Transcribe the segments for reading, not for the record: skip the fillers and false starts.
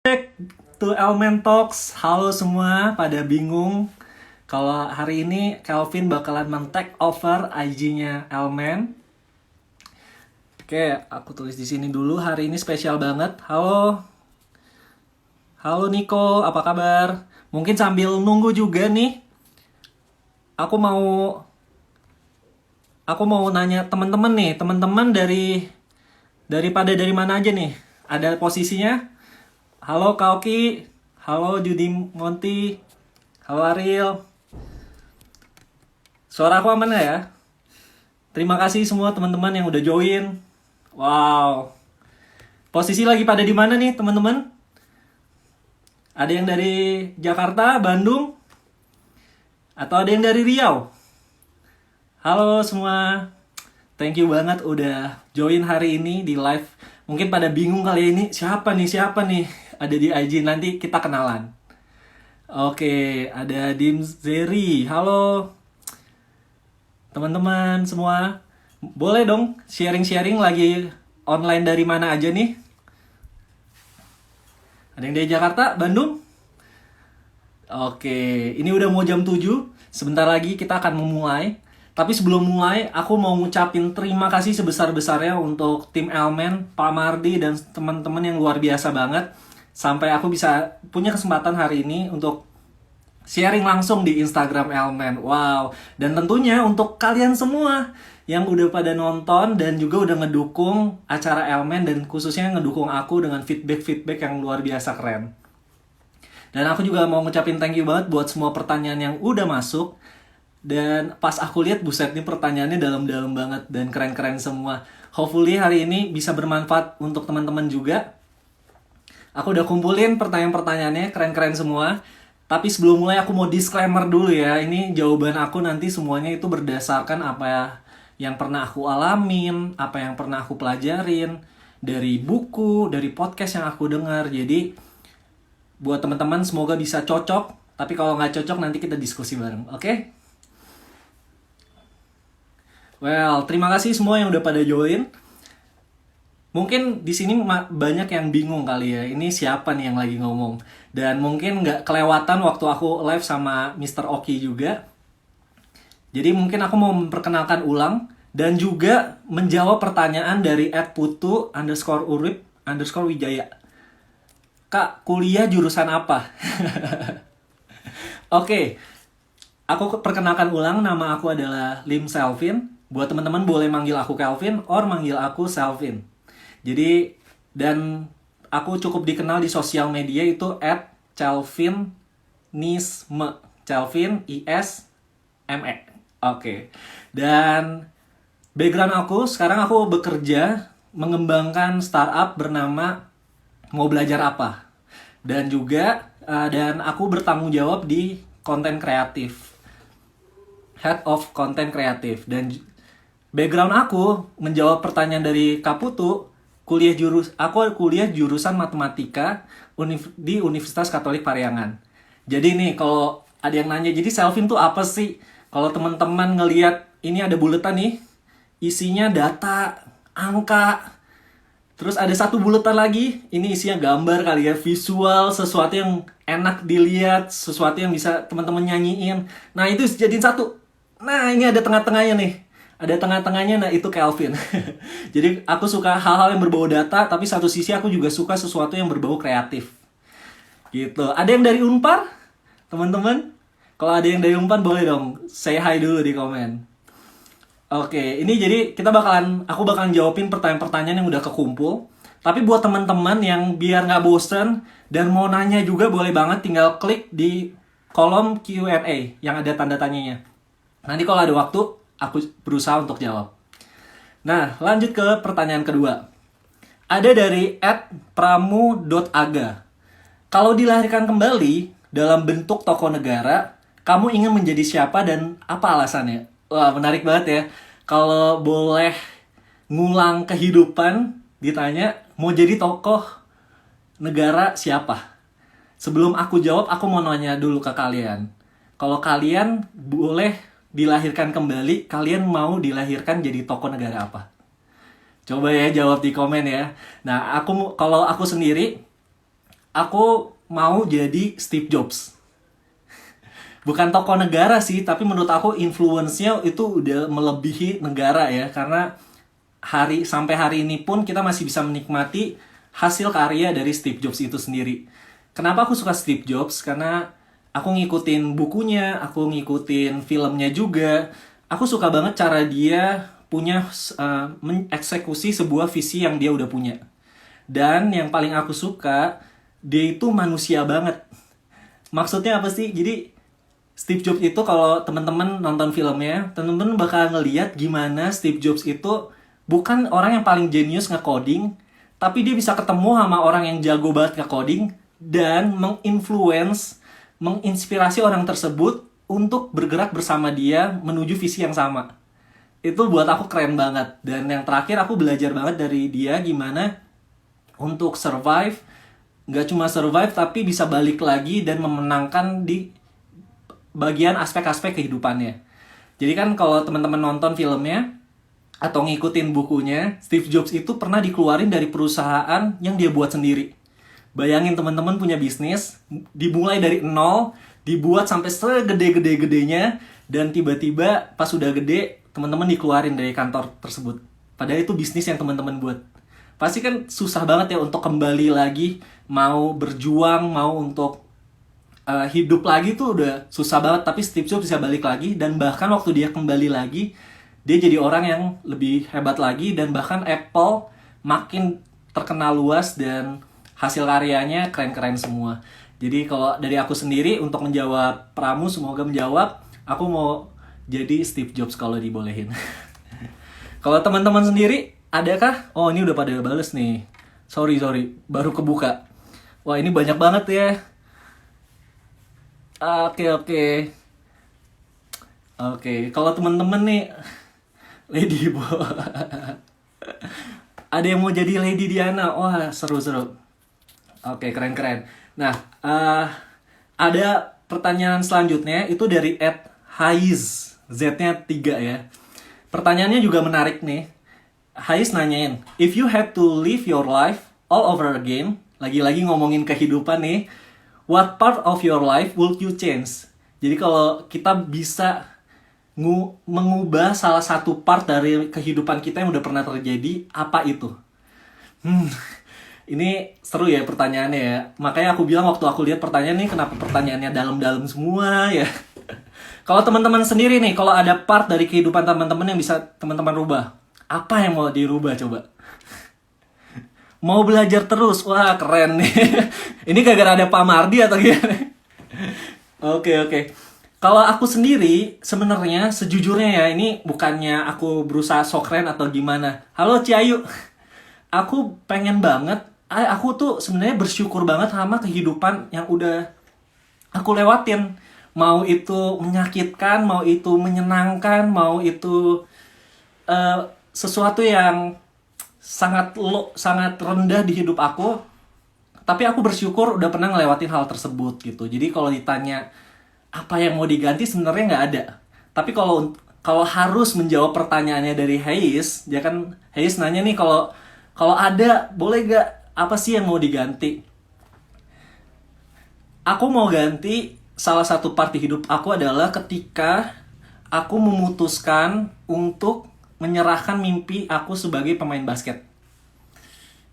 Back to Elmen Talks. Halo semua, pada bingung kalau hari ini Kelvin bakalan men-take over IG-nya Elmen. Oke, aku tulis di sini dulu. Hari ini spesial banget. Halo. Halo Niko, apa kabar? Mungkin sambil nunggu juga nih. Aku mau nanya teman-teman nih, teman-teman dari mana aja nih? Ada posisinya? Halo Kauki, halo Judi Monty, halo Ariel. Suara aku aman nggak ya? Terima kasih semua teman-teman yang udah join. Wow. Posisi lagi pada di mana nih teman-teman? Ada yang dari Jakarta, Bandung? Atau ada yang dari Riau? Halo semua. Thank you banget udah join hari ini di live. Mungkin pada bingung kali ini, siapa nih ada di IG, nanti kita kenalan. Oke, ada Dimzeri. Halo teman-teman semua. Boleh dong sharing-sharing lagi online dari mana aja nih? Ada yang dari Jakarta, Bandung? Oke, ini udah mau jam 7. Sebentar lagi kita akan memulai. Tapi sebelum mulai, aku mau ngucapin terima kasih sebesar-besarnya untuk tim Elmen, Pak Mardi, dan teman-teman yang luar biasa banget. Sampai aku bisa punya kesempatan hari ini untuk sharing langsung di Instagram Elmen. Wow. Dan tentunya untuk kalian semua yang udah pada nonton dan juga udah ngedukung acara Elmen, dan khususnya ngedukung aku dengan feedback-feedback yang luar biasa keren. Dan aku juga mau ngucapin thank you banget buat semua pertanyaan yang udah masuk. Dan pas aku lihat, buset nih pertanyaannya dalam-dalam banget dan keren-keren semua. Hopefully hari ini bisa bermanfaat untuk teman-teman juga. Aku udah kumpulin pertanyaan-pertanyaannya, keren-keren semua. Tapi sebelum mulai aku mau disclaimer dulu ya. Ini jawaban aku nanti semuanya itu berdasarkan apa yang pernah aku alamin, apa yang pernah aku pelajarin, dari buku, dari podcast yang aku dengar. Jadi buat teman-teman semoga bisa cocok. Tapi kalau nggak cocok nanti kita diskusi bareng, oke? Well, terima kasih semua yang udah pada join. Mungkin di sini banyak yang bingung kali ya, ini siapa nih yang lagi ngomong. Dan mungkin nggak kelewatan waktu aku live sama Mr. Oki juga. Jadi mungkin aku mau memperkenalkan ulang dan juga menjawab pertanyaan dari @putu_urip_wijaya. Kak, kuliah jurusan apa? Oke, aku perkenalkan ulang, nama aku adalah Lim Selvin. Buat teman-teman boleh manggil aku Kelvin or manggil aku Selvin. Jadi, dan aku cukup dikenal di sosial media itu @kelvinisme. Kelvin ISME. Oke. Dan background sekarang aku bekerja mengembangkan startup bernama Mau Belajar Apa. Dan juga dan aku bertanggung jawab di konten kreatif. Head of Content Kreatif. Dan background aku menjawab pertanyaan dari Kaputu, aku kuliah jurusan matematika di Universitas Katolik Pariangan. Jadi nih kalau ada yang nanya, jadi Selvin tuh apa sih? Kalau teman-teman ngelihat ini ada buletan nih, isinya data, angka. Terus ada satu buletan lagi, ini isinya gambar kali ya, visual, sesuatu yang enak dilihat, sesuatu yang bisa teman-teman nyanyiin. Nah itu jadiin satu. Nah ini ada tengah-tengahnya nih. Ada tengah-tengahnya, nah itu Kelvin. Jadi aku suka hal-hal yang berbau data, tapi satu sisi aku juga suka sesuatu yang berbau kreatif. Gitu. Ada yang dari Unpar? Teman-teman? Kalau ada yang dari Unpar boleh dong say hi dulu di komen. Oke, ini jadi aku bakalan jawabin pertanyaan-pertanyaan yang udah kekumpul. Tapi buat teman-teman yang biar nggak bosen dan mau nanya juga boleh banget, tinggal klik di kolom Q&A yang ada tanda tanyanya. Nanti kalau ada waktu, aku berusaha untuk jawab. Nah, lanjut ke pertanyaan kedua. Ada dari @pramu.aga. Kalau dilahirkan kembali dalam bentuk tokoh negara, kamu ingin menjadi siapa dan apa alasannya? Wah, menarik banget ya. Kalau boleh ngulang kehidupan, ditanya mau jadi tokoh negara siapa? Sebelum aku jawab, aku mau nanya dulu ke kalian. Kalau kalian boleh dilahirkan kembali, kalian mau dilahirkan jadi tokoh negara apa? Coba ya jawab di komen ya. Nah, kalau aku sendiri, aku mau jadi Steve Jobs. Bukan tokoh negara sih, tapi menurut aku influence-nya itu udah melebihi negara ya. Karena sampai hari ini pun kita masih bisa menikmati hasil karya dari Steve Jobs itu sendiri. Kenapa aku suka Steve Jobs? Karena aku ngikutin bukunya, aku ngikutin filmnya juga. Aku suka banget cara dia punya mengeksekusi sebuah visi yang dia udah punya. Dan yang paling aku suka, dia itu manusia banget. Maksudnya apa sih? Jadi Steve Jobs itu kalau teman-teman nonton filmnya, teman-teman bakal ngeliat gimana Steve Jobs itu bukan orang yang paling jenius nge-coding, tapi dia bisa ketemu sama orang yang jago banget nge-coding dan menginspirasi orang tersebut untuk bergerak bersama dia menuju visi yang sama. Itu buat aku keren banget. Dan yang terakhir aku belajar banget dari dia gimana untuk survive, nggak cuma survive tapi bisa balik lagi dan memenangkan di bagian aspek-aspek kehidupannya. Jadi kan kalau teman-teman nonton filmnya atau ngikutin bukunya, Steve Jobs itu pernah dikeluarin dari perusahaan yang dia buat sendiri. Bayangin teman-teman punya bisnis, dimulai dari nol, dibuat sampai segede-gede-gedenya, dan tiba-tiba pas udah gede, teman-teman dikeluarin dari kantor tersebut. Padahal itu bisnis yang teman-teman buat. Pasti kan susah banget ya untuk kembali lagi, mau berjuang, mau untuk hidup lagi tuh udah susah banget. Tapi Steve Jobs bisa balik lagi, dan bahkan waktu dia kembali lagi, dia jadi orang yang lebih hebat lagi, dan bahkan Apple makin terkenal luas dan hasil karyanya keren-keren semua. Jadi kalau dari aku sendiri untuk menjawab Pramu, semoga menjawab, aku mau jadi Steve Jobs kalau dibolehin. Kalau teman-teman sendiri adakah? Oh, ini udah pada bales nih. Sorry, baru kebuka. Wah, ini banyak banget ya. Oke. Kalau teman-teman nih Lady Bo. Ada yang mau jadi Lady Diana. Wah, seru. Oke, keren. Nah, ada pertanyaan selanjutnya. Itu dari @Haiz. Z-nya 3 ya. Pertanyaannya juga menarik nih. Haiz nanyain, if you had to live your life all over again, lagi-lagi ngomongin kehidupan nih, what part of your life would you change? Jadi kalau kita bisa mengubah salah satu part dari kehidupan kita yang udah pernah terjadi, apa itu? Ini seru ya pertanyaannya ya. Makanya aku bilang waktu aku lihat pertanyaan ini, kenapa pertanyaannya dalam-dalam semua ya. Kalau teman-teman sendiri nih, kalau ada part dari kehidupan teman-teman yang bisa teman-teman rubah, apa yang mau dirubah coba? Mau belajar terus, wah keren nih. Ini gara-gara ada Pak Mardi atau gimana? Oke. Kalau aku sendiri, sebenarnya sejujurnya ya, ini bukannya aku berusaha sok keren atau gimana. Halo Ciayu, aku pengen banget, aku tuh sebenarnya bersyukur banget sama kehidupan yang udah aku lewatin. Mau itu menyakitkan, mau itu menyenangkan, mau itu sesuatu yang sangat rendah di hidup aku, tapi aku bersyukur udah pernah ngelewatin hal tersebut gitu. Jadi kalau ditanya apa yang mau diganti, sebenarnya nggak ada. Tapi kalau harus menjawab pertanyaannya dari Haiz, ya kan Haiz nanya nih, kalau ada boleh nggak, apa sih yang mau diganti? Aku mau ganti salah satu part di hidup aku adalah ketika aku memutuskan untuk menyerahkan mimpi aku sebagai pemain basket.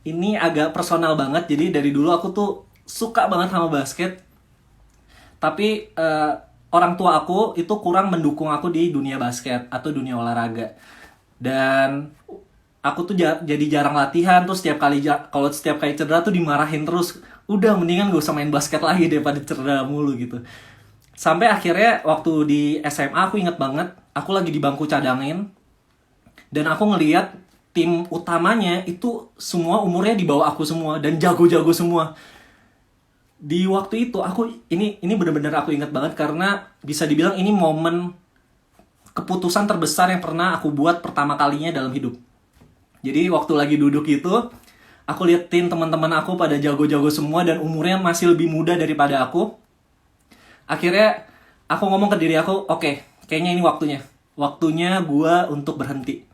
Ini agak personal banget, jadi dari dulu aku tuh suka banget sama basket. Tapi orang tua aku itu kurang mendukung aku di dunia basket atau dunia olahraga. Dan aku tuh jadi jarang latihan, terus setiap kali cedera tuh dimarahin terus. Udah mendingan gak usah main basket lagi daripada cedera mulu gitu. Sampai akhirnya waktu di SMA aku inget banget, aku lagi di bangku cadangin. Dan aku ngeliat tim utamanya itu semua umurnya di bawah aku semua dan jago-jago semua. Di waktu itu ini benar-benar aku ingat banget karena bisa dibilang ini momen keputusan terbesar yang pernah aku buat pertama kalinya dalam hidup. Jadi waktu lagi duduk itu, aku liatin teman-teman aku pada jago-jago semua dan umurnya masih lebih muda daripada aku. Akhirnya aku ngomong ke diri aku, oke, kayaknya ini waktunya gue untuk berhenti.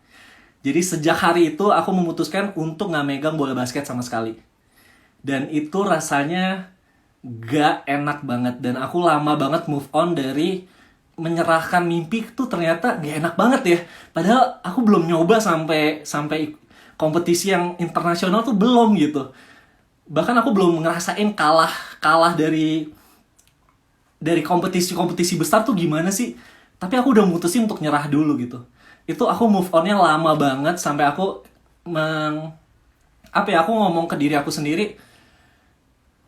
Jadi sejak hari itu aku memutuskan untuk gak megang bola basket sama sekali. Dan itu rasanya gak enak banget. Dan aku lama banget move on dari menyerahkan mimpi itu, ternyata gak enak banget ya. Padahal aku belum nyoba sampai kompetisi yang internasional tuh belum gitu. Bahkan aku belum ngerasain kalah dari kompetisi-kompetisi besar tuh gimana sih. Tapi aku udah mutusin untuk nyerah dulu gitu. Itu aku move onnya lama banget sampai aku aku ngomong ke diri aku sendiri,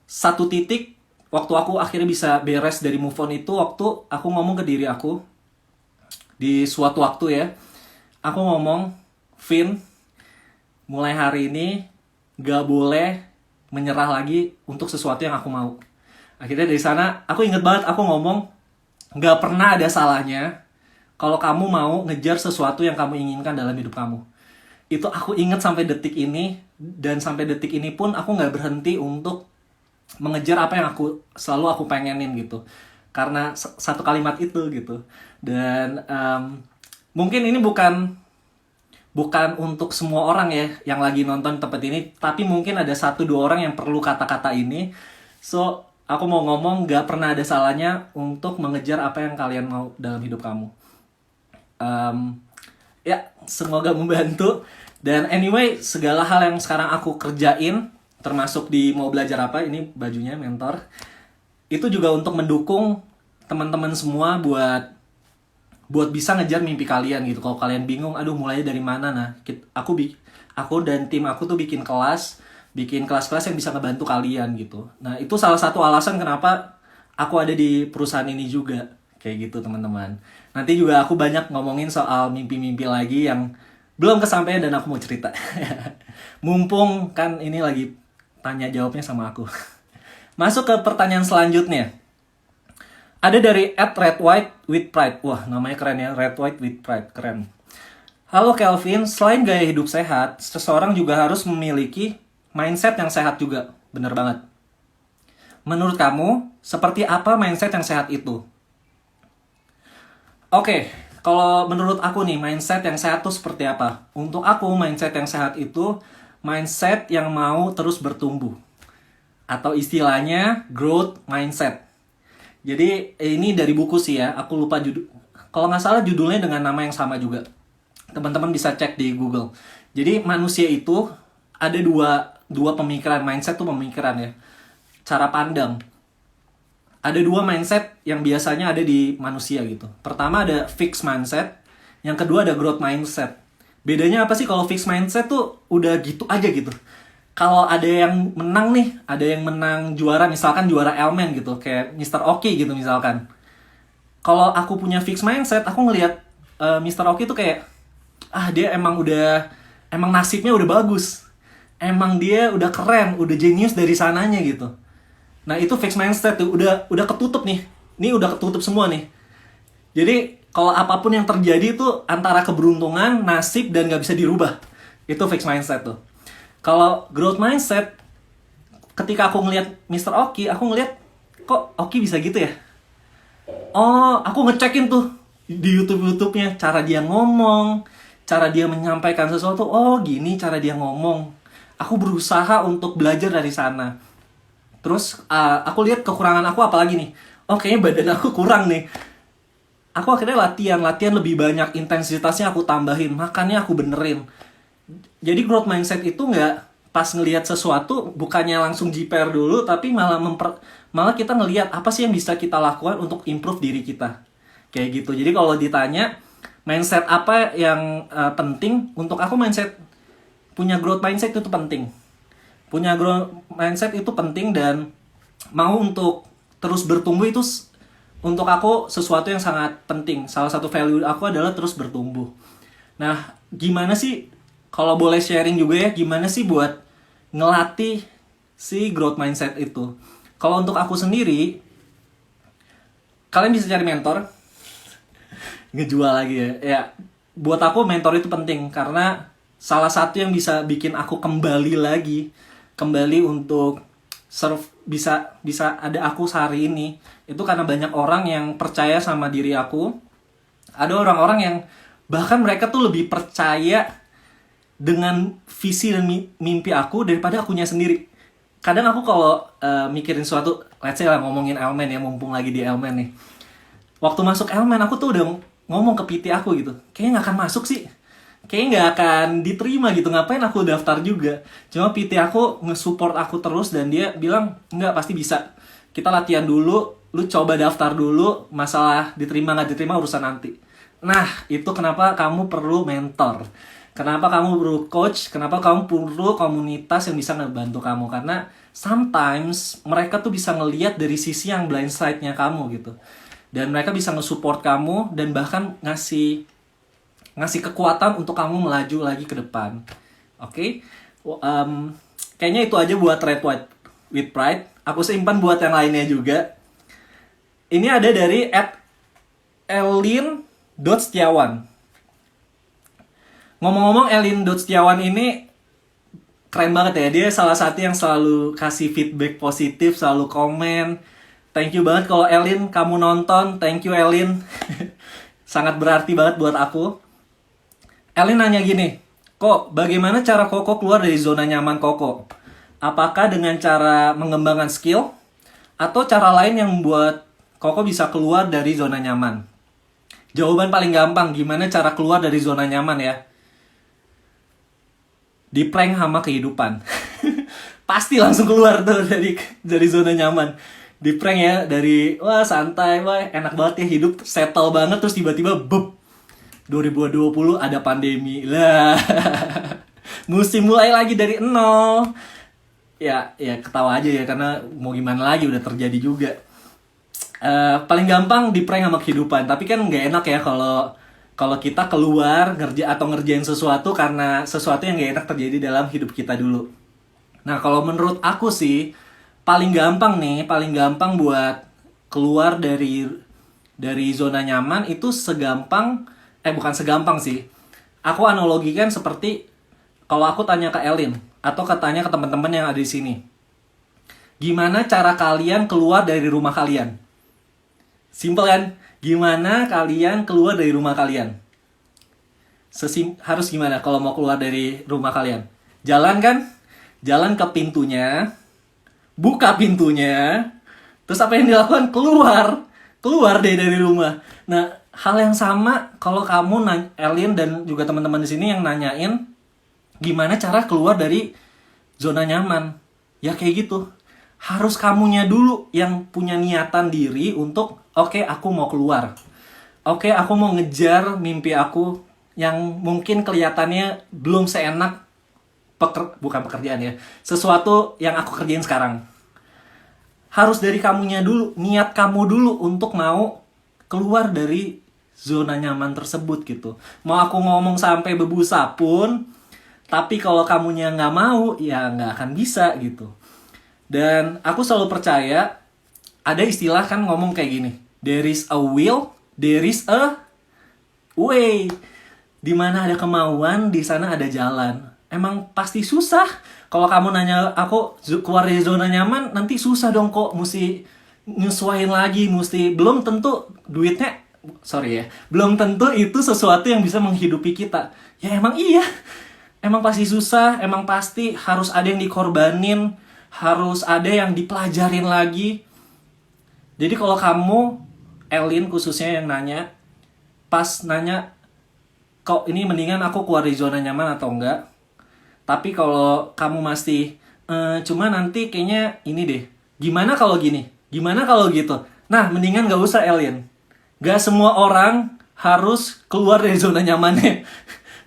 satu titik waktu aku akhirnya bisa beres dari move on itu waktu aku ngomong ke diri aku di suatu waktu ya. Aku ngomong, Vin, mulai hari ini gak boleh menyerah lagi untuk sesuatu yang aku mau. Akhirnya dari sana aku inget banget aku ngomong, gak pernah ada salahnya kalau kamu mau ngejar sesuatu yang kamu inginkan dalam hidup kamu. Itu aku inget sampai detik ini, dan sampai detik ini pun aku gak berhenti untuk mengejar apa yang selalu aku pengenin gitu, karena satu kalimat itu gitu. Dan mungkin ini bukan untuk semua orang ya yang lagi nonton tempat ini, tapi mungkin ada 1-2 orang yang perlu kata-kata ini. So aku mau ngomong, gak pernah ada salahnya untuk mengejar apa yang kalian mau dalam hidup kamu. Ya, semoga membantu. Dan anyway, segala hal yang sekarang aku kerjain, termasuk di mau belajar apa, ini bajunya mentor, itu juga untuk mendukung teman-teman semua buat bisa ngejar mimpi kalian gitu. Kalau kalian bingung, aduh mulainya dari mana, nah aku dan tim aku tuh bikin kelas-kelas yang bisa ngebantu kalian gitu. Nah itu salah satu alasan kenapa aku ada di perusahaan ini juga, kayak gitu teman-teman. Nanti juga aku banyak ngomongin soal mimpi-mimpi lagi yang belum kesampaian dan aku mau cerita. Mumpung kan ini lagi tanya jawabnya sama aku. Masuk ke pertanyaan selanjutnya. Ada dari @redwhitewithpride. Wah, namanya keren ya, Red White with Pride, keren. Halo Kelvin, selain gaya hidup sehat, seseorang juga harus memiliki mindset yang sehat juga. Bener banget. Menurut kamu, seperti apa mindset yang sehat itu? Oke, kalau menurut aku nih, mindset yang sehat itu seperti apa? Untuk aku, mindset yang sehat itu mindset yang mau terus bertumbuh. Atau istilahnya growth mindset. Jadi ini dari buku sih ya, aku lupa judul. Kalau nggak salah judulnya dengan nama yang sama juga. Teman-teman bisa cek di Google. Jadi manusia itu ada dua pemikiran, mindset tuh pemikiran ya. Cara pandang. Ada 2 mindset yang biasanya ada di manusia gitu. Pertama ada fixed mindset, yang kedua ada growth mindset. Bedanya apa sih? Kalau fixed mindset tuh udah gitu aja gitu. Kalau ada yang menang nih, ada yang menang juara, misalkan juara Elmen gitu, kayak Mr. Oki gitu misalkan. Kalau aku punya fixed mindset, aku ngelihat Mr. Oki tuh kayak, dia emang nasibnya udah bagus. Emang dia udah keren, udah jenius dari sananya gitu. Nah itu fixed mindset tuh, udah ketutup nih. Ini udah ketutup semua nih. Jadi kalau apapun yang terjadi tuh antara keberuntungan, nasib, dan gak bisa dirubah. Itu fixed mindset tuh. Kalau growth mindset, ketika aku ngelihat Mr. Oki, aku ngelihat kok Oki bisa gitu ya? Oh, aku ngecekin tuh di YouTube-nya cara dia ngomong, cara dia menyampaikan sesuatu. Oh, gini cara dia ngomong. Aku berusaha untuk belajar dari sana. Terus aku lihat kekurangan aku apalagi nih. Oh, kayaknya badan aku kurang nih. Aku akhirnya latihan lebih banyak, intensitasnya aku tambahin, makannya aku benerin. Jadi growth mindset itu nggak pas ngelihat sesuatu bukannya langsung jiper dulu, tapi malah kita ngelihat apa sih yang bisa kita lakukan untuk improve diri kita. Kayak gitu. Jadi kalau ditanya mindset apa yang penting, untuk aku punya growth mindset itu penting. Punya growth mindset itu penting, dan mau untuk terus bertumbuh itu untuk aku sesuatu yang sangat penting. Salah satu value aku adalah terus bertumbuh. Nah, gimana sih, kalau boleh sharing juga ya, gimana sih buat ngelatih si growth mindset itu? Kalau untuk aku sendiri, kalian bisa cari mentor. Ngejual lagi ya. Ya, buat aku mentor itu penting, karena salah satu yang bisa bikin aku kembali untuk serve, bisa ada aku sehari ini, itu karena banyak orang yang percaya sama diri aku. Ada orang-orang yang bahkan mereka tuh lebih percaya dengan visi dan mimpi aku daripada akunya sendiri. kadang aku kalau mikirin suatu, let's say lah ngomongin elemen ya, mumpung lagi di elemen nih. Waktu masuk elemen aku tuh udah ngomong ke PT aku gitu, kayaknya nggak akan masuk sih, kayaknya nggak akan diterima gitu, ngapain aku daftar juga. Cuma PT aku nge-support aku terus dan dia bilang nggak, pasti bisa, kita latihan dulu, lu coba daftar dulu, masalah diterima nggak diterima urusan nanti. Nah, itu kenapa kamu perlu mentor, kenapa kamu perlu coach, kenapa kamu perlu komunitas yang bisa ngebantu kamu. Karena sometimes mereka tuh bisa ngeliat dari sisi yang blind side-nya kamu gitu. Dan mereka bisa nge-support kamu dan bahkan ngasih kekuatan untuk kamu melaju lagi ke depan. Oke? Kayaknya itu aja buat Red White with Pride. Aku simpan buat yang lainnya juga. Ini ada dari @elin.setiawan. Ngomong-ngomong, Elin.setiawan ini keren banget ya. Dia salah satu yang selalu kasih feedback positif, selalu komen. Thank you banget kalau Elin, kamu nonton. Thank you Elin. Sangat berarti banget buat aku. Elin nanya gini, Kok, bagaimana cara Koko keluar dari zona nyaman Koko? Apakah dengan cara mengembangkan skill? Atau cara lain yang membuat Koko bisa keluar dari zona nyaman? Jawaban paling gampang, gimana cara keluar dari zona nyaman ya? Di prank sama kehidupan. Pasti langsung keluar tuh dari zona nyaman. Di prank ya, dari wah santai, wah enak banget ya hidup, settle banget, terus tiba-tiba beb 2020 ada pandemi lah. Mesti mulai lagi dari nol. Ya ketawa aja ya, karena mau gimana lagi, udah terjadi juga. Paling gampang di prank sama kehidupan, tapi kan nggak enak ya kalau kita keluar ngerjain sesuatu karena sesuatu yang gak enak terjadi dalam hidup kita dulu. Nah, kalau menurut aku sih paling gampang buat keluar dari zona nyaman itu bukan segampang sih. Aku analogikan seperti kalau aku tanya ke Elin atau tanya ke teman-teman yang ada di sini. Gimana cara kalian keluar dari rumah kalian? Simpel kan? Gimana kalian keluar dari rumah kalian? Harus gimana kalau mau keluar dari rumah kalian? Jalan kan? Jalan ke pintunya, buka pintunya, terus apa yang dilakukan? Keluar deh dari rumah. Nah, hal yang sama kalau kamu Elin dan juga teman-teman di sini yang nanyain gimana cara keluar dari zona nyaman. Ya kayak gitu. Harus kamunya dulu yang punya niatan diri untuk oke, aku mau keluar. Oke, aku mau ngejar mimpi aku yang mungkin kelihatannya belum seenak bukan pekerjaan ya. Sesuatu yang aku kerjain sekarang. Harus dari kamunya dulu, niat kamu dulu untuk mau keluar dari zona nyaman tersebut gitu. Mau aku ngomong sampai berbusa pun, tapi kalau kamunya nggak mau, ya nggak akan bisa gitu. Dan aku selalu percaya, ada istilah kan ngomong kayak gini, there is a will, there is a way. Dimana ada kemauan, di sana ada jalan. Emang pasti susah. Kalau kamu nanya aku keluar dari zona nyaman, nanti susah dong kok. Mesti nyesuaiin lagi, belum tentu duitnya, belum tentu itu sesuatu yang bisa menghidupi kita. Ya emang iya. Emang pasti susah, emang pasti harus ada yang dikorbanin, harus ada yang dipelajarin lagi. Jadi kalau kamu, Elin khususnya yang nanya, pas nanya, kok ini mendingan aku keluar dari zona nyaman atau enggak? Tapi kalau kamu masih, cuma nanti kayaknya ini deh, gimana kalau gini? Gimana kalau gitu? Nah, mendingan gak usah Elin. Gak semua orang harus keluar dari zona nyamannya.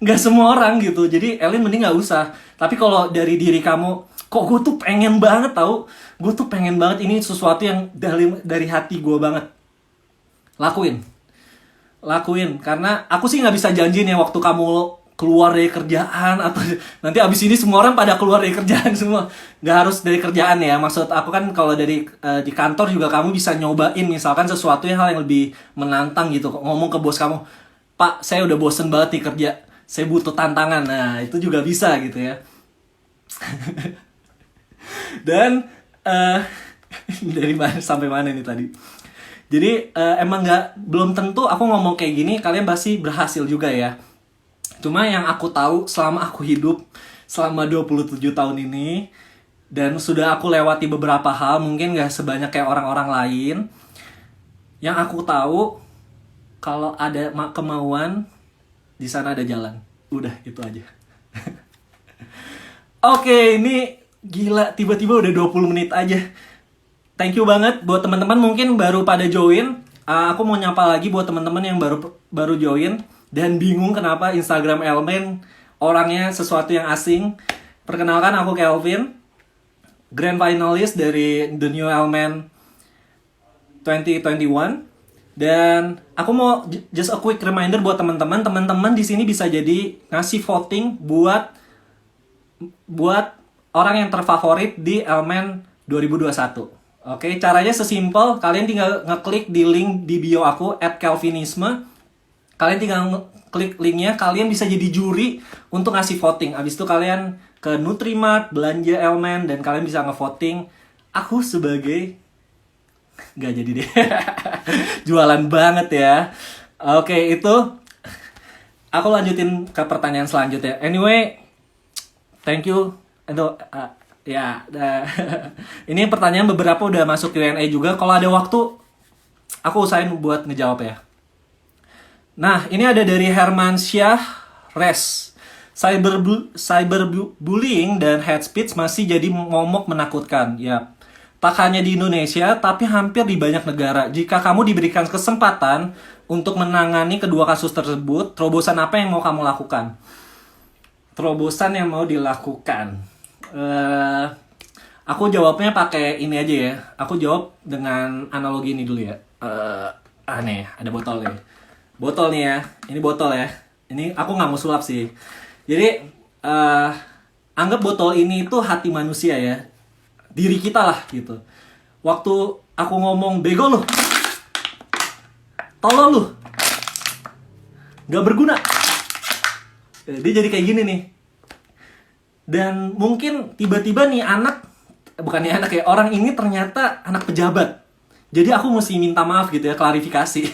Gak semua orang gitu. Jadi Elin mending gak usah. Tapi kalau dari diri kamu, kok gue tuh pengen banget tau. Gue tuh pengen banget, ini sesuatu yang dari hati gue banget. Lakuin. Karena aku sih gak bisa janjiin ya waktu kamu keluar dari kerjaan atau nanti abis ini semua orang pada keluar dari kerjaan semua. Nggak harus dari kerjaan ya. Maksud aku kan kalau dari di kantor juga kamu bisa nyobain misalkan sesuatu hal yang lebih menantang gitu. Ngomong ke bos kamu, Pak, saya udah bosen banget nih kerja. Saya butuh tantangan. Nah, itu juga bisa gitu ya. Dan dari mana sampai mana nih tadi? Jadi emang belum tentu aku ngomong kayak gini kalian pasti berhasil juga ya. Cuma yang aku tahu selama aku hidup selama 27 tahun ini, Dan sudah aku lewati beberapa hal, mungkin gak sebanyak kayak orang-orang lain. Yang aku tahu, kalau ada kemauan, di sana ada jalan. Udah, itu aja. Oke, ini gila, tiba-tiba udah 20 menit aja. Thank you banget buat teman-teman mungkin baru pada join. Aku mau nyapa lagi buat teman-teman yang baru join dan bingung kenapa Instagram Elmen orangnya sesuatu yang asing. Perkenalkan, aku Kelvin, Grand Finalist dari The New Elmen 2021. Dan aku mau just a quick reminder buat teman-teman di sini bisa jadi ngasih voting buat orang yang terfavorit di Elmen 2021. Oke, caranya sesimpel, kalian tinggal ngeklik di link di bio aku @kelvinisme. Kalian tinggal klik linknya, kalian bisa jadi juri untuk ngasih voting. Abis itu kalian ke Nutrimart, belanja Elmen, dan kalian bisa ngevoting. Aku sebagai... Gak jadi deh. Jualan banget ya. Oke, itu. Aku lanjutin ke pertanyaan selanjutnya. Anyway, thank you. Ini pertanyaan beberapa udah masuk Q&A juga. Kalau ada waktu, aku usahain buat ngejawab ya. Nah, ini ada dari Herman Syah Res. Cyberbullying dan hate speech masih jadi momok menakutkan. Ya, tak hanya di Indonesia, tapi hampir di banyak negara. Jika kamu diberikan kesempatan untuk menangani kedua kasus tersebut, terobosan apa yang mau kamu lakukan? Terobosan yang mau dilakukan. Aku jawabnya pakai ini aja ya. Aku jawab dengan analogi ini dulu ya. Aneh, ada botol nih. Botol nih ya. Ini botol ya. Ini aku nggak mau sulap sih. Jadi, anggap botol ini itu hati manusia ya. Diri kita lah gitu. Waktu aku ngomong bego lu, tolol lu, gak berguna, dia jadi kayak gini nih. Dan mungkin tiba-tiba nih orang ini ternyata anak pejabat. Jadi aku mesti minta maaf gitu ya, klarifikasi.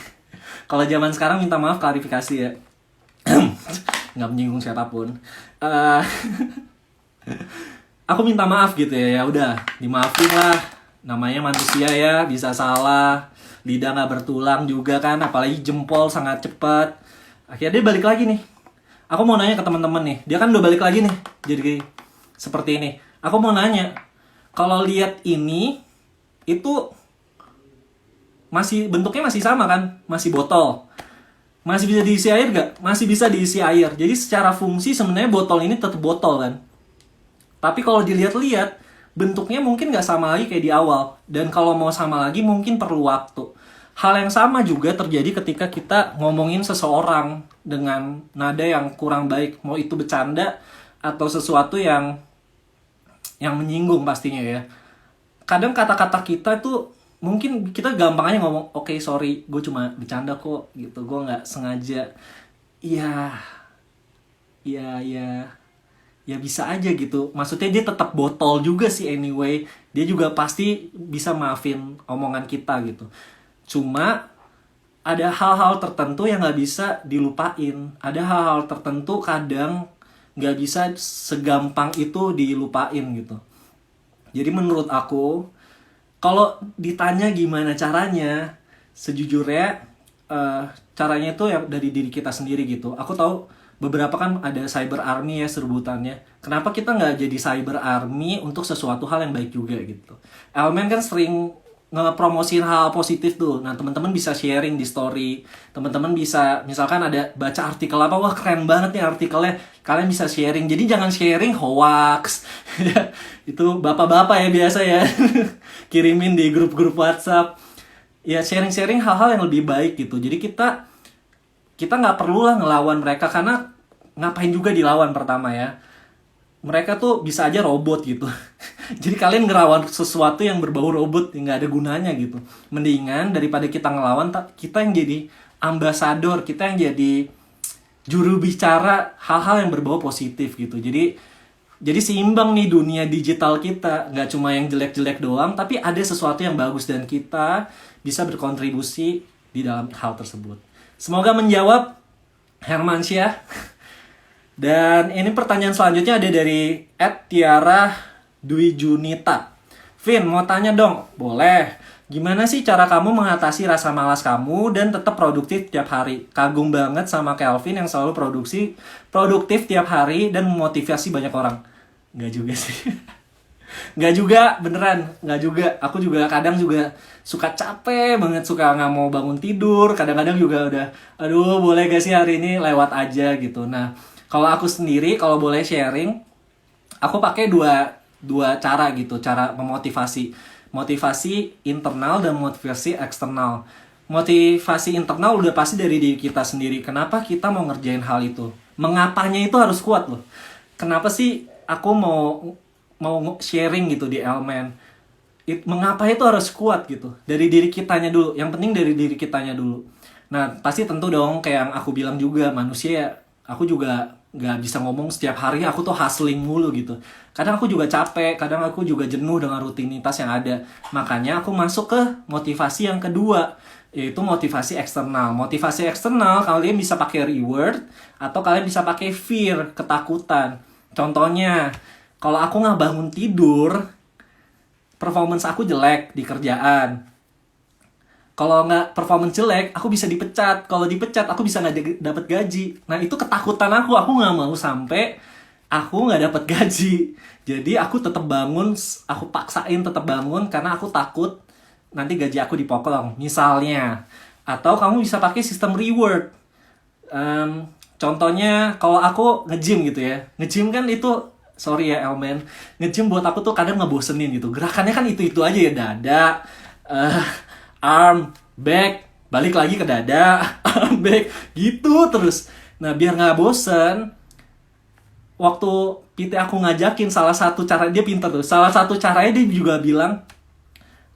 Kalau zaman sekarang minta maaf klarifikasi ya. Nggak menyinggung siapapun. Aku minta maaf gitu ya, udah dimaafin lah. Namanya manusia ya, bisa salah. Lidah nggak bertulang juga kan, apalagi jempol sangat cepat. Akhirnya dia balik lagi nih. Aku mau nanya ke teman-teman nih, dia kan udah balik lagi nih, jadi seperti ini. Aku mau nanya, kalau lihat ini, itu masih bentuknya masih sama kan, masih botol. Masih bisa diisi air nggak? Masih bisa diisi air. Jadi secara fungsi sebenarnya botol ini tetap botol kan. Tapi kalau dilihat-lihat, bentuknya mungkin nggak sama lagi kayak di awal. Dan kalau mau sama lagi mungkin perlu waktu. Hal yang sama juga terjadi ketika kita ngomongin seseorang dengan nada yang kurang baik. Mau itu bercanda atau sesuatu yang menyinggung pastinya ya. Kadang kata-kata kita tuh mungkin kita gampang aja ngomong, oke, sorry, gue cuma bercanda kok gitu. Gue nggak sengaja. Ya bisa aja gitu. Maksudnya dia tetap botol juga sih anyway. Dia juga pasti bisa maafin omongan kita gitu. Cuma ada hal-hal tertentu yang gak bisa dilupain. Ada hal-hal tertentu kadang gak bisa segampang itu dilupain gitu. Jadi menurut aku, kalau ditanya gimana caranya, sejujurnya caranya itu ya dari diri kita sendiri gitu. Aku tahu beberapa kan ada cyber army ya sebutannya. Kenapa kita nggak jadi cyber army untuk sesuatu hal yang baik juga gitu. Elmen kan sering ngepromosin hal positif tuh. Nah, teman-teman bisa sharing di story. Teman-teman bisa, misalkan ada baca artikel apa, wah keren banget nih artikelnya. Kalian bisa sharing. Jadi jangan sharing hoax. Itu bapak-bapak ya biasa ya. Kirimin di grup-grup WhatsApp. Ya sharing-sharing hal-hal yang lebih baik gitu. Jadi kita nggak perlulah ngelawan mereka, karena ngapain juga dilawan pertama ya. Mereka tuh bisa aja robot gitu. Jadi kalian ngelawan sesuatu yang berbau robot yang nggak ada gunanya gitu. Mendingan daripada kita ngelawan, kita yang jadi ambasador, kita yang jadi juru bicara hal-hal yang berbau positif gitu. Jadi seimbang nih dunia digital kita, nggak cuma yang jelek-jelek doang, tapi ada sesuatu yang bagus dan kita bisa berkontribusi di dalam hal tersebut. Semoga menjawab, Hermansyah. Dan ini pertanyaan selanjutnya ada dari @tiara Dwi Junita. Vin, mau tanya dong. Boleh. Gimana sih cara kamu mengatasi rasa malas kamu dan tetap produktif tiap hari? Kagum banget sama Kelvin yang selalu produktif tiap hari dan memotivasi banyak orang. Nggak juga sih. Nggak juga, beneran. Nggak juga. Aku juga kadang juga suka capek banget, suka nggak mau bangun tidur. Kadang-kadang juga udah, aduh boleh gak sih hari ini lewat aja gitu. Nah, kalau aku sendiri, kalau boleh sharing, aku pakai dua cara gitu, cara memotivasi. Motivasi internal dan motivasi eksternal. Motivasi internal udah pasti dari diri kita sendiri. Kenapa kita mau ngerjain hal itu? Mengapanya itu harus kuat loh. Kenapa sih aku mau sharing gitu di Elemen? Mengapa itu harus kuat gitu? Dari diri kitanya dulu. Yang penting dari diri kitanya dulu. Nah, pasti tentu dong kayak yang aku bilang juga, manusia ya, aku juga nggak bisa ngomong setiap hari aku tuh hustling mulu gitu. Kadang aku juga capek, kadang aku juga jenuh dengan rutinitas yang ada. Makanya aku masuk ke motivasi yang kedua, yaitu motivasi eksternal. Motivasi eksternal kalian bisa pakai reward atau kalian bisa pakai fear, ketakutan. Contohnya, kalau aku nggak bangun tidur, performance aku jelek di kerjaan. Kalau nggak performance jelek, aku bisa dipecat. Kalau dipecat, aku bisa nggak dapat gaji. Nah, itu ketakutan aku nggak mau sampai aku nggak dapat gaji. Jadi aku tetap bangun, aku paksain tetap bangun karena aku takut nanti gaji aku dipotong, misalnya. Atau kamu bisa pakai sistem reward. Contohnya, kalau aku nge-gym gitu ya. Nge-gym kan itu, sorry ya Elmen, nge-gym buat aku tuh kadang ngebosenin gitu. Gerakannya kan itu-itu aja ya, dada, arm, back, balik lagi ke dada, arm, back, gitu terus. Nah, biar nggak bosen, waktu PT aku ngajakin salah satu cara, dia pinter tuh, salah satu caranya dia juga bilang,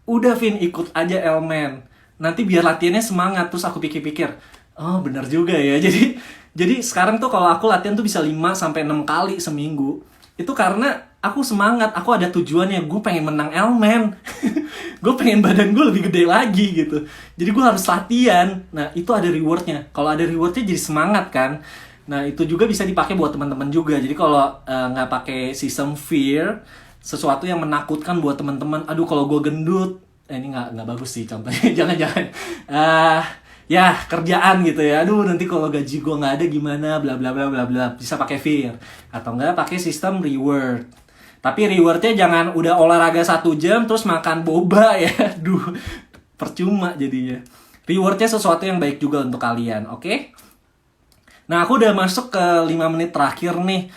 udah Vin, ikut aja Elmen, nanti biar latihannya semangat. Terus aku pikir-pikir, oh bener juga ya. Jadi sekarang tuh kalau aku latihan tuh bisa 5-6 kali seminggu. Itu karena aku semangat, aku ada tujuannya, gue pengen menang Elmen. Gue pengen badan gue lebih gede lagi gitu. Jadi gue harus latihan. Nah, itu ada rewardnya. Kalau ada rewardnya jadi semangat kan. Nah, itu juga bisa dipakai buat teman-teman juga. Jadi kalau nggak pakai sistem fear, sesuatu yang menakutkan buat teman-teman. Aduh, kalau gue gendut, ini nggak bagus sih contohnya. Jangan-jangan. Ya, kerjaan gitu ya. Aduh, nanti kalau gaji gue nggak ada gimana, bla bla bla bla bla. Bisa pakai fear. Atau nggak pakai sistem reward. Tapi rewardnya jangan udah olahraga 1 jam terus makan boba ya. Duh, percuma jadinya. Rewardnya sesuatu yang baik juga untuk kalian, oke? Nah, aku udah masuk ke 5 menit terakhir nih.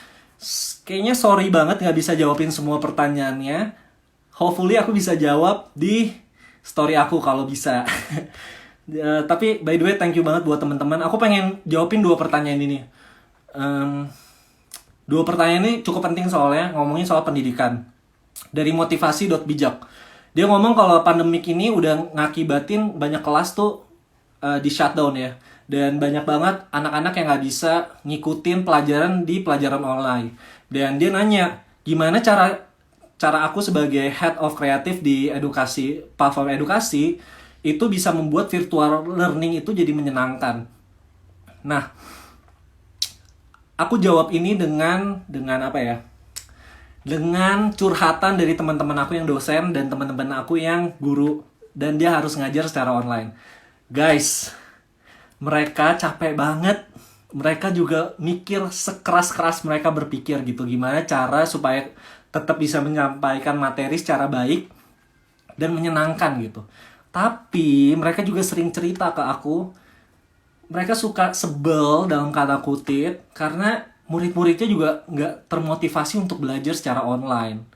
Kayaknya sorry banget nggak bisa jawabin semua pertanyaannya. Hopefully aku bisa jawab di story aku kalau bisa. Tapi by the way, thank you banget buat teman-teman. Aku pengen jawabin 2 pertanyaan ini. 2 pertanyaan ini cukup penting soalnya ngomongin soal pendidikan. Dari motivasi.bijak. Dia ngomong kalau pandemik ini udah ngakibatin banyak kelas tuh di shutdown ya. Dan banyak banget anak-anak yang gak bisa ngikutin pelajaran di pelajaran online. Dan dia nanya, gimana cara aku sebagai head of kreatif di edukasi, platform edukasi, itu bisa membuat virtual learning itu jadi menyenangkan. Nah, aku jawab ini dengan apa ya? Dengan curhatan dari teman-teman aku yang dosen dan teman-teman aku yang guru, dan dia harus ngajar secara online. Guys, mereka capek banget. Mereka juga mikir sekeras-keras mereka berpikir gitu. Gimana cara supaya tetap bisa menyampaikan materi secara baik dan menyenangkan gitu. Tapi mereka juga sering cerita ke aku, mereka suka sebel dalam kata kutip karena murid-muridnya juga nggak termotivasi untuk belajar secara online.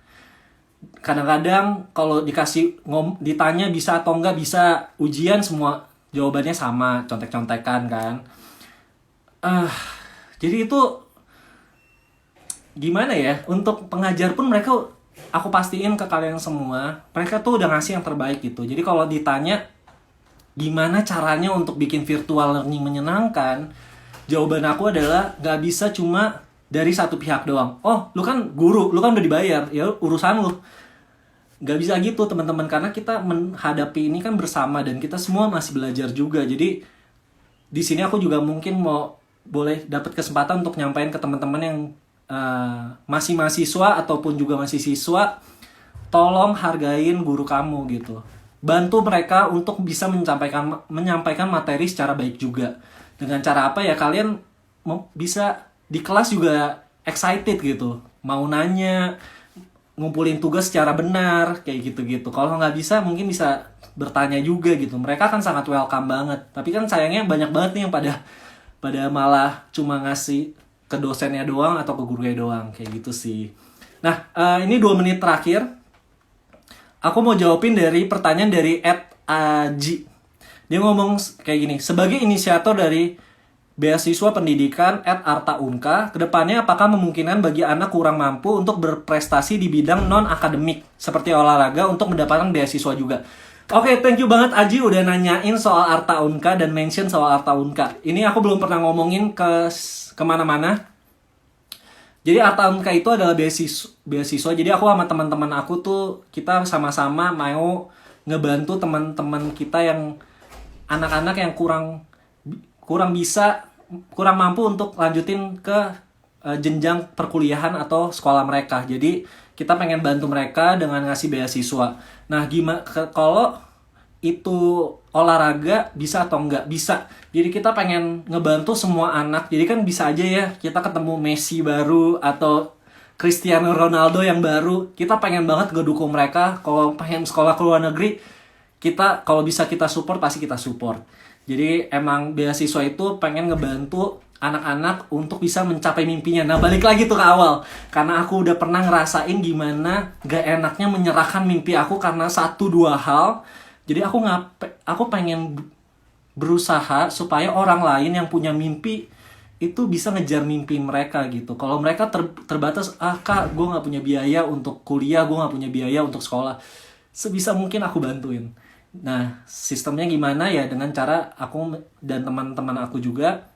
Kadang-kadang kalau ditanya bisa atau nggak bisa ujian, semua jawabannya sama, contek-contekan kan. Jadi itu gimana ya, untuk pengajar pun mereka, aku pastiin ke kalian semua, mereka tuh udah ngasih yang terbaik gitu. Jadi kalau ditanya gimana caranya untuk bikin virtual learning menyenangkan, jawaban aku adalah gak bisa cuma dari satu pihak doang. Oh, lu kan guru, lu kan udah dibayar, ya urusan lu. Gak bisa gitu teman-teman, karena kita menghadapi ini kan bersama dan kita semua masih belajar juga. Jadi di sini aku juga mungkin boleh dapat kesempatan untuk nyampain ke teman-teman yang masih mahasiswa ataupun juga masih siswa, tolong hargain guru kamu gitu. Bantu mereka untuk bisa menyampaikan materi secara baik juga. Dengan cara apa ya, kalian bisa di kelas juga excited gitu, mau nanya, ngumpulin tugas secara benar kayak gitu-gitu. Kalau nggak bisa mungkin bisa bertanya juga gitu. Mereka kan sangat welcome banget. Tapi kan sayangnya banyak banget nih yang pada malah cuma ngasih ke dosennya doang atau ke gurunya doang kayak gitu sih. Nah, ini 2 menit terakhir. Aku mau jawabin dari pertanyaan dari @aji. Dia ngomong kayak gini, sebagai inisiator dari beasiswa pendidikan @artaunka, kedepannya apakah memungkinkan bagi anak kurang mampu untuk berprestasi di bidang non-akademik, seperti olahraga, untuk mendapatkan beasiswa juga? Oke, thank you banget Aji udah nanyain soal Artaunka dan mention soal Artaunka. Ini aku belum pernah ngomongin kemana-mana. Jadi Artaunka itu adalah beasiswa. Jadi aku sama teman-teman aku tuh, kita sama-sama mau ngebantu teman-teman kita yang anak-anak yang kurang mampu untuk lanjutin ke jenjang perkuliahan atau sekolah mereka. Jadi kita pengen bantu mereka dengan ngasih beasiswa. Nah, gimana kalau itu olahraga bisa atau enggak? Bisa. Jadi kita pengen ngebantu semua anak. Jadi kan bisa aja ya kita ketemu Messi baru atau Cristiano Ronaldo yang baru. Kita pengen banget ngedukung mereka. Kalau pengen sekolah ke luar negeri, kita kalau bisa kita support, pasti kita support. Jadi emang beasiswa itu pengen ngebantu anak-anak untuk bisa mencapai mimpinya. Nah, balik lagi tuh ke awal. Karena aku udah pernah ngerasain gimana gak enaknya menyerahkan mimpi aku karena 1-2 hal. Jadi aku pengen berusaha supaya orang lain yang punya mimpi itu bisa ngejar mimpi mereka gitu. Kalau mereka terbatas, kak, gue gak punya biaya untuk kuliah, gue gak punya biaya untuk sekolah, sebisa mungkin aku bantuin. Nah, sistemnya gimana ya? Dengan cara aku dan teman-teman aku juga,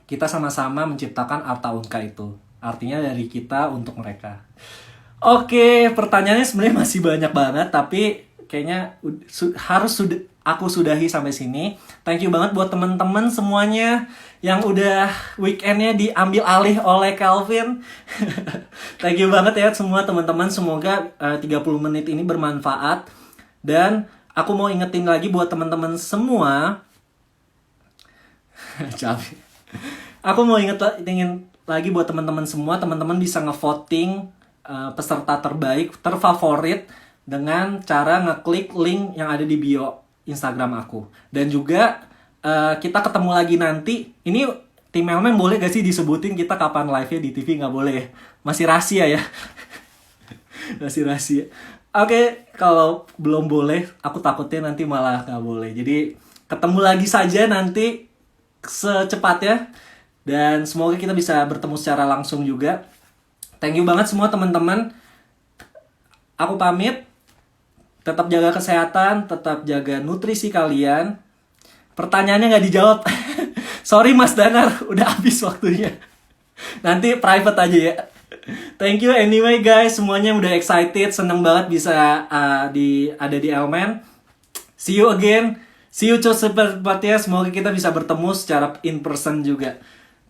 kita sama-sama menciptakan Artaunka itu. Artinya dari kita untuk mereka. Oke, pertanyaannya sebenarnya masih banyak banget, tapi kayaknya aku sudahi sampai sini. Thank you banget buat teman-teman semuanya yang udah weekendnya diambil alih oleh Calvin. Thank you banget ya semua teman-teman. Semoga 30 menit ini bermanfaat. Dan aku mau ingetin lagi buat teman-teman semua. Aku mau ingetin lagi buat teman-teman semua. Teman-teman bisa ngevoting peserta terfavorit dengan cara ngeklik link yang ada di bio Instagram aku. Dan juga kita ketemu lagi nanti. Ini tim Elmen boleh gak sih disebutin kita kapan live-nya di TV? Gak boleh ya? Masih rahasia ya? Masih rahasia. Oke, kalau belum boleh, aku takutnya nanti malah gak boleh. Jadi ketemu lagi saja nanti secepatnya. Dan semoga kita bisa bertemu secara langsung juga. Thank you banget semua teman-teman. Aku pamit. Tetap jaga kesehatan, tetap jaga nutrisi kalian. Pertanyaannya nggak dijawab. Sorry Mas Danar, udah habis waktunya. Nanti private aja ya. Thank you anyway guys, semuanya udah excited, seneng banget bisa ada di Elmen. See you again. See you cepatnya. Semoga kita bisa bertemu secara in person juga.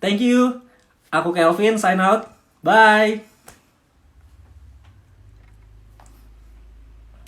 Thank you. Aku Kelvin, sign out. Bye.